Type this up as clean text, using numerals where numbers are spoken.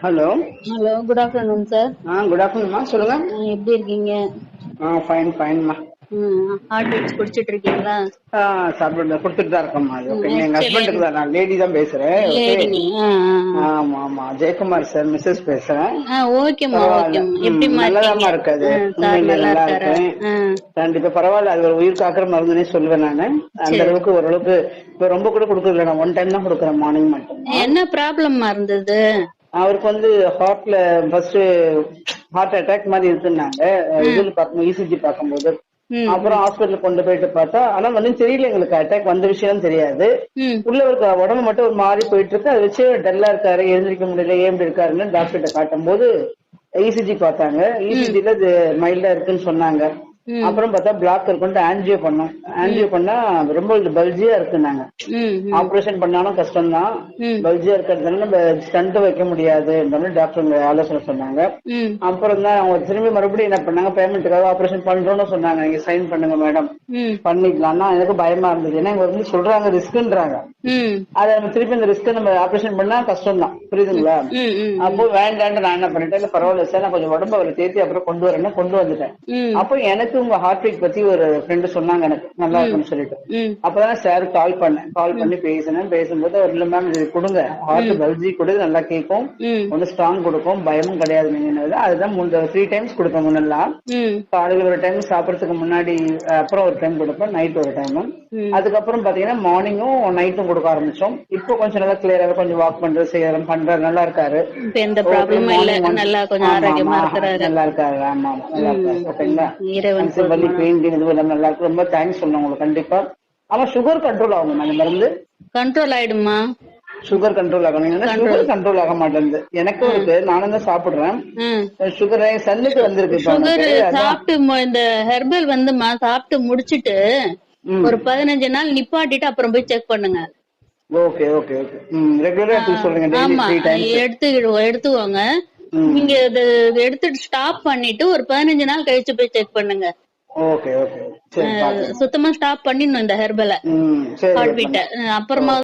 Hello. Hello, good afternoon sir. Good ஆஃப்டர்நூன்மா, சொல்லுங்க. எப்படி இருக்கீங்க? ஃபைன் ஃபைன்மா. ஹாட் ட்ரிங்க்ஸ் குடிச்சிட்டு இருக்கீங்களா? சாப்பிட்டு கொடுத்துட்டு தான் இருக்கோம்மா. அது ஓகேங்க. எங்க ஆக்சுவலி ஹஸ்பண்டுக்கு தான், நான் லேடி தான் பேசுறேன். ஓகே. லேடிங்க. ஆமா ஆமா, ஜெயக்குமார் சார், மிஸ்ஸஸ் பேசுறேன். ஓகேம்மா, பரவாயில்ல. ஓகேம்மா. எப்படிம்மா இருக்கீங்க? நல்லதாம்மா இருக்காது. சார் உண்மையிலேயே நல்லா நல்லா இருக்காரா? இருக்கேன். கண்டிப்பா பரவாயில்ல. அது ஒரு உயிர் காக்கிற மருந்துனே சொல்லுவேன் நானு. அந்த சரி. அளவுக்கு ஓரளவுக்கு இப்ப ரொம்ப கூட கொடுக்கறதில்ல. நான் 1 டைம் தான் கொடுக்குறேன், மார்னிங் மட்டும். என்ன ப்ராப்ளமா இருந்தது? அவருக்கு ஹார்ட்ல ஃபர்ஸ்ட் ஹார்ட் அட்டாக் மாதிரி இருக்குன்னாங்க. இதுல பார்க்கும்போது, இசிஜி பார்க்கும்போது. அப்புறம் ஹாஸ்பிட்டல் கொண்டு போயிட்டு பார்த்தா, ஆனா தெரியல எங்களுக்கு அட்டாக் வந்த விஷயம் தெரியாது. உள்ளவருக்கு உடம்பு மட்டும் ஒரு மாதிரி போயிட்டு இருக்கு. அதை வச்சு டல்லா இருக்காரு, எழுந்திரிக்க முடியல, ஏன் இருக்காருன்னு டாக்டர்கிட்ட காட்டும் போது இசிஜி பார்த்தாங்க. இசிஜில இது மைல்டா இருக்குன்னு சொன்னாங்க. அப்புறம் பார்த்தா பிளாக் இருக்குன்ட்டு ஆன்ஜியோ பண்ணோம். ஆன்ஜியோ பண்ணா ரொம்ப பல்ஜியா இருக்குன்னாங்க. ஆபரேஷன் பண்ணாலும் கஷ்டம் தான். பல்ஜியா இருக்கிறதுனால நம்ம ஸ்டண்ட் வைக்க முடியாது டாக்டர் ஆலோசனை சொன்னாங்க. அப்புறம் தான் அவங்க திரும்பி மறுபடியும் என்ன பண்ணாங்க, பேமெண்ட்டுக்காக ஆபரேஷன் பண்றோம்னு சொன்னாங்க. நீங்க சைன் பண்ணுங்க மேடம், பண்ணிக்கலாம்னா எனக்கு பயமா இருந்தது. ஏன்னா இங்க சொல்றாங்க ரிஸ்க்ன்றாங்க. அதை நம்ம திருப்பி இந்த ரிஸ்க் நம்ம ஆபரேஷன் பண்ணா கஷ்டம் தான், புரியுதுங்களா? அப்போ வேண்டான்னு நான் என்ன பண்ணிட்டேன், இல்ல பரவாயில்ல சார், நான் கொஞ்சம் உடம்பு அவரை தேத்தி அப்புறம் கொண்டு வரேன்னு கொண்டு வந்துட்டேன். அப்போ எனக்கு உங்க ஹார்ட் பீட் பத்தி ஒரு ஃப்ரெண்டு சொன்னாங்க, எனக்கு நல்லா இருக்குன்னு சொல்லிட்டு. அப்பதான் சார் கால் பண்ணி பேசும்போது அவர், இல்ல மேம் இது கொடுங்க, ஹார்ட் பல்ஜி கொடுங்க, நல்லா கேட்கும், ஒன்னு ஸ்ட்ராங் கொடுக்கும், பயமும் கிடையாது. நீங்க அதுதான் 3 டைம்ஸ் கொடுப்பேன் முன்னெல்லாம். காலையில் ஒரு டைம், சாப்பிடறதுக்கு முன்னாடி அப்புறம் ஒரு டைம் கொடுப்பேன், நைட் ஒரு டைம். அதுக்கப்புறம் பாத்தீங்கன்னா மார்னிங்கும் நைட்டும் கொடுக்க ஆரம்பிச்சோம். இப்போ கொஞ்சம் நல்லா கிளியராக கொஞ்சம் வாக் பண்றது செய்யறோம், பண்றாரு, நல்லா இருக்காரு. எந்த ப்ராப்ளமும் இல்ல, நல்லா கொஞ்சம் ஆரோக்கியமா இருக்கிறாரு. நல்லா இருக்காரு. ஆமா ஆமா, நல்லா இருக்காரு. ஓகேங்களா? இறைவன் வலி, பெயின் இதெல்லாம் நல்லா இருக்கு. ரொம்ப தேங்க்ஸ் சொல்லணும் உங்களுக்கு கண்டிப்பா. ஆமா, சுகர் கண்ட்ரோல் ஆகும் அந்த மருந்து. கண்ட்ரோல் ஆயிடுமா? சுகர் கண்ட்ரோல் ஆகணும். சுகர் கண்ட்ரோல் ஆக மாட்டேங்குது. எனக்கும் இருக்கு, நானும் தான் சாப்பிடுறேன். சுகர் சன்னுக்கு வந்திருக்கு. சுகர் சாப்பிட்டு இந்த ஹெர்பல் சாப்பிட்டு முடிச்சிட்டு ஒரு 15 நாள் நிப்பாட்டிட்டு அப்புறம் போய் செக் பண்ணுங்க. Okay okay okay. ரெகுலரா சொல்லுங்க. ஆமா, எடுத்துக்கோங்க. நீங்க எடுத்துட்டு ஸ்டாப் பண்ணிட்டு ஒரு 15 நாள் கழிச்சு போய் செக் பண்ணுங்க. ஓகே ஓகே, சரி. சுத்தமா ஸ்டாப் பண்ணிடணும் இந்த ஹெர்பலை, ஹார்ட் பீட்டை. அப்புறமா